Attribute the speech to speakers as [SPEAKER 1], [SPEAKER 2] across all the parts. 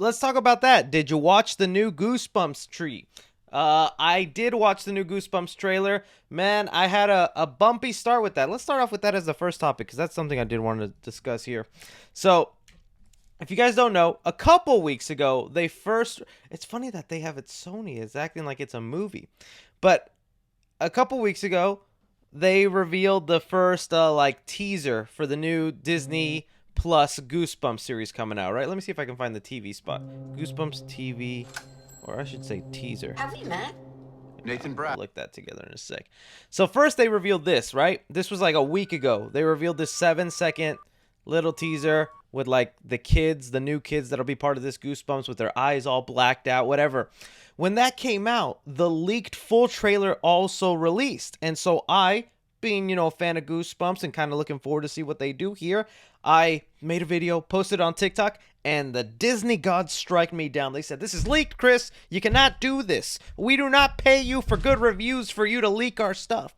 [SPEAKER 1] let's talk about that. Did you watch the new Goosebumps tree? I did watch the new Goosebumps trailer. Man, I had a bumpy start with that. Let's start off with that as the first topic because that's something I did want to discuss here. So, if you guys don't know, a couple weeks ago, they first. It's funny that they have it Sony. It's acting like it's a movie. But a couple weeks ago, they revealed the first like teaser for the new Disney Plus Goosebumps series coming out. Right? Let me see if I can find the TV spot. Goosebumps TV, or I should say teaser.
[SPEAKER 2] Have we met?
[SPEAKER 3] Nathan
[SPEAKER 1] I'll
[SPEAKER 3] Brad.
[SPEAKER 1] look that together in a sec. So first they revealed this, right? This was like a week ago. They revealed this 7-second little teaser with like the kids, the new kids that'll be part of this Goosebumps with their eyes all blacked out, whatever. When that came out, the leaked full trailer also released. And so I, being, a fan of Goosebumps and kind of looking forward to see what they do here, I made a video, posted on TikTok, and the Disney gods strike me down. They said, "This is leaked, Chris. You cannot do this. We do not pay you for good reviews for you to leak our stuff."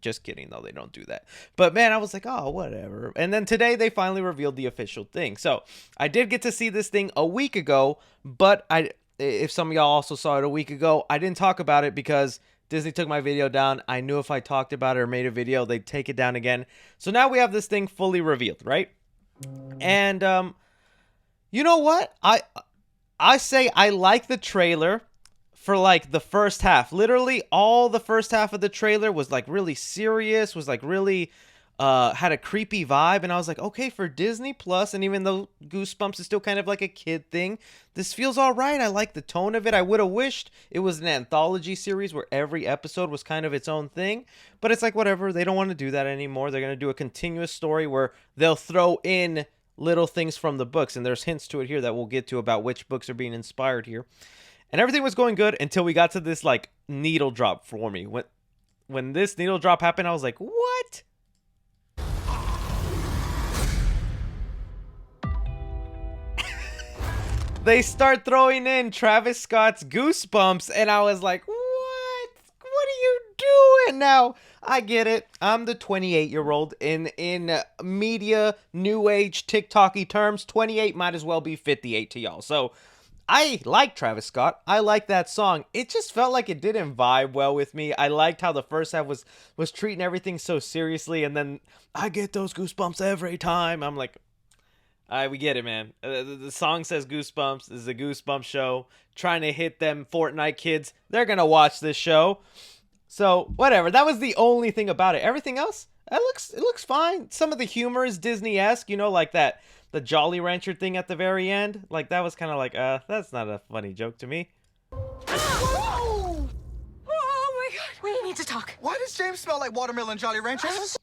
[SPEAKER 1] Just kidding, though. They don't do that. But, man, I was like, oh, whatever. And then today they finally revealed the official thing. So I did get to see this thing a week ago, but if some of y'all also saw it a week ago, I didn't talk about it because Disney took my video down. I knew if I talked about it or made a video, they'd take it down again. So now we have this thing fully revealed, right? And you know what? I say I like the trailer for like the first half. Literally all the first half of the trailer was like really serious, was like really had a creepy vibe, and I was like, okay, for Disney Plus, and even though Goosebumps is still kind of like a kid thing, this feels all right. I like the tone of it. I would have wished it was an anthology series where every episode was kind of its own thing, but it's like whatever. They don't want to do that anymore. They're going to do a continuous story where they'll throw in little things from the books, and there's hints to it here that we'll get to about which books are being inspired here. And everything was going good until we got to this like needle drop for me. When this needle drop happened, I was like, what? They start throwing in Travis Scott's Goosebumps, and I was like, what? What are you doing now? I get it. I'm the 28-year-old in media, new age, TikTok-y terms. 28 might as well be 58 to y'all. So I like Travis Scott. I like that song. It just felt like it didn't vibe well with me. I liked how the first half was treating everything so seriously, and then I get those goosebumps every time. I'm like, all right, we get it, man. The song says Goosebumps. This is a Goosebumps show. Trying to hit them Fortnite kids. They're going to watch this show. So, whatever. That was the only thing about it. Everything else, it looks fine. Some of the humor is Disney-esque, like that, the Jolly Rancher thing at the very end. Like, that was kind of like, that's not a funny joke to me.
[SPEAKER 2] Oh my god. We need to talk.
[SPEAKER 3] Why does James smell like watermelon Jolly Ranchers?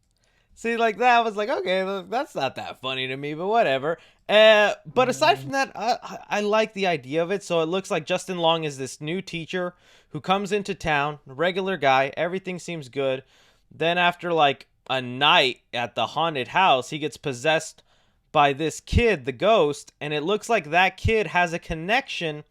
[SPEAKER 1] See, like that, I was like, okay, look, that's not that funny to me, but whatever. But aside from that, I like the idea of it. So it looks like Justin Long is this new teacher who comes into town, regular guy, everything seems good. Then after like a night at the haunted house, he gets possessed by this kid, the ghost, and it looks like that kid has a connection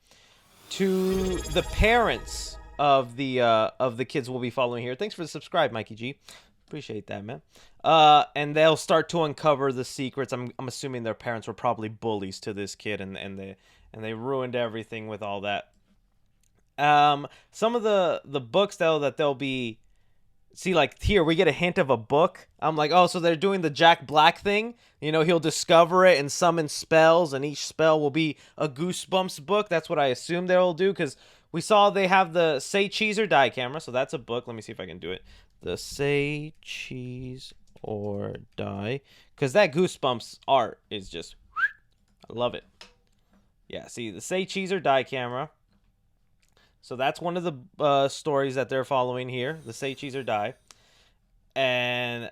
[SPEAKER 1] to the parents of the kids we'll be following here. Thanks for the subscribe, Mikey G. Appreciate that, man. And they'll start to uncover the secrets. I'm assuming their parents were probably bullies to this kid, and they ruined everything with all that. Some of the books though that they'll be, see, like here we get a hint of a book. I'm like, oh, so they're doing the Jack Black thing. He'll discover it and summon spells, and each spell will be a Goosebumps book. That's what I assume they'll do, because we saw they have the Say Cheese or Die camera, so that's a book. Let me see if I can do it. The Say Cheese or Die, because that Goosebumps art is just, I love it. Yeah, see, the Say Cheese or Die camera. So that's one of the stories that they're following here, the Say Cheese or Die. And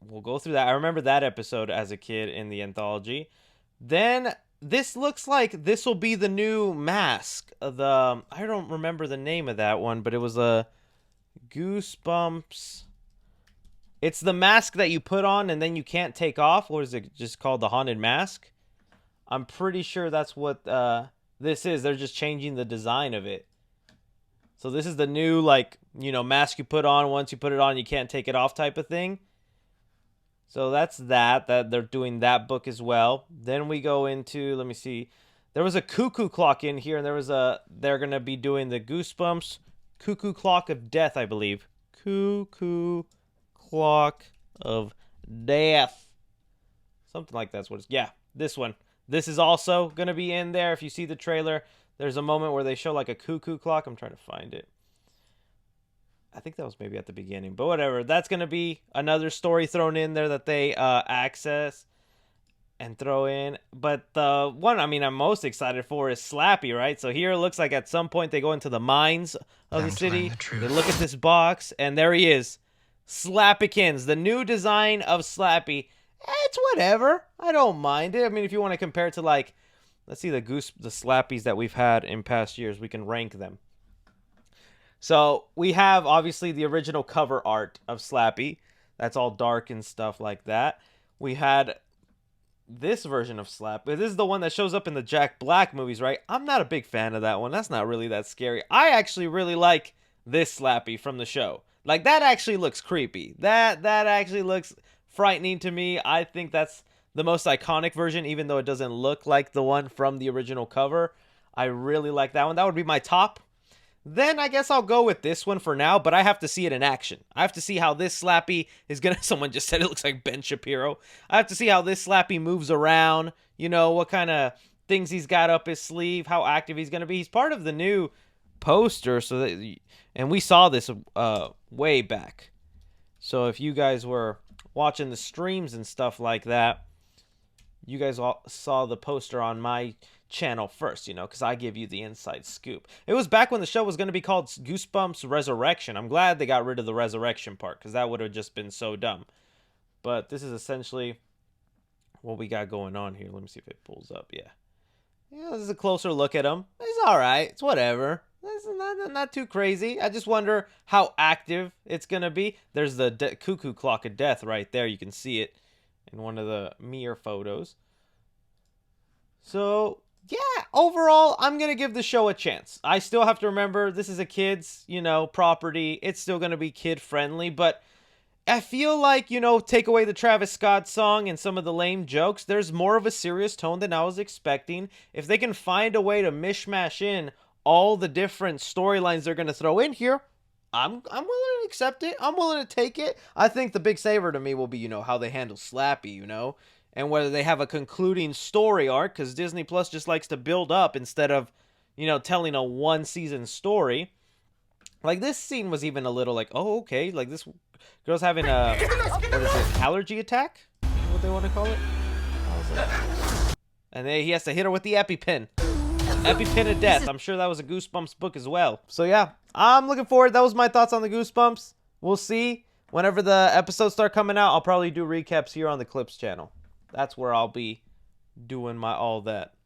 [SPEAKER 1] we'll go through that. I remember that episode as a kid in the anthology. Then this looks like this will be the new mask. I don't remember the name of that one, but it was a Goosebumps. It's the mask that you put on and then you can't take off. What is it just called? The Haunted Mask? I'm pretty sure that's what this is. They're just changing the design of it. So this is the new, like, mask you put on. Once you put it on, you can't take it off type of thing. So that's that they're doing that book as well. Then we go into, let me see, There was a cuckoo clock in here, and they're gonna be doing the Goosebumps cuckoo clock of death, I believe. Cuckoo clock of death. Something like that's what it's. Yeah, this one. This is also gonna be in there. If you see the trailer, there's a moment where they show like a cuckoo clock. I'm trying to find it. I think that was maybe at the beginning, but whatever. That's gonna be another story thrown in there that they access and throw in. But the one I'm most excited for is Slappy, right? So here it looks like at some point they go into the mines of the city. They look at this box, and there he is. Slappykins, the new design of Slappy. It's whatever. I don't mind it. I mean, if you want to compare it to like, let's see the Slappies that we've had in past years, we can rank them. So we have obviously the original cover art of Slappy. That's all dark and stuff like that. We had this version of Slappy. This is the one that shows up in the Jack Black movies, right? I'm not a big fan of that one. That's not really that scary. I actually really like this Slappy from the show. Like, that actually looks creepy. That actually looks frightening to me. I think that's the most iconic version, even though it doesn't look like the one from the original cover. I really like that one. That would be my top. Then I guess I'll go with this one for now, but I have to see it in action. I have to see how this Slappy is gonna... Someone just said it looks like Ben Shapiro. I have to see how this Slappy moves around, you know, what kind of things he's got up his sleeve, how active he's gonna be. He's part of the new poster, and we saw this way back. So if you guys were watching the streams and stuff like that, you guys all saw the poster on my channel first, you know, because I give you the inside scoop. It was back when the show was going to be called Goosebumps Resurrection. I'm glad they got rid of the resurrection part, because that would have just been so dumb. But this is essentially what we got going on here. Let me see if it pulls up. Yeah, this is a closer look at him. It's all right. It's whatever. It's not too crazy. I just wonder how active it's going to be. There's the cuckoo clock of death right there. You can see it in one of the mirror photos. So, yeah, overall, I'm going to give the show a chance. I still have to remember this is a kid's, property. It's still going to be kid-friendly, but I feel like, take away the Travis Scott song and some of the lame jokes, there's more of a serious tone than I was expecting. If they can find a way to mishmash in all the different storylines they're going to throw in here, I'm willing to accept it. I'm willing to take it. I think the big saver to me will be, how they handle Slappy, and whether they have a concluding story arc, because Disney Plus just likes to build up instead of, telling a one-season story. Like, this scene was even a little like, oh, okay, like this girl's having a, what is it, allergy attack? What they want to call it? And then he has to hit her with the EpiPen. EpiPen of death. I'm sure that was a Goosebumps book as well. So yeah, I'm looking forward. That was my thoughts on the Goosebumps. We'll see. Whenever the episodes start coming out, I'll probably do recaps here on the Clips channel. That's where I'll be doing my all that.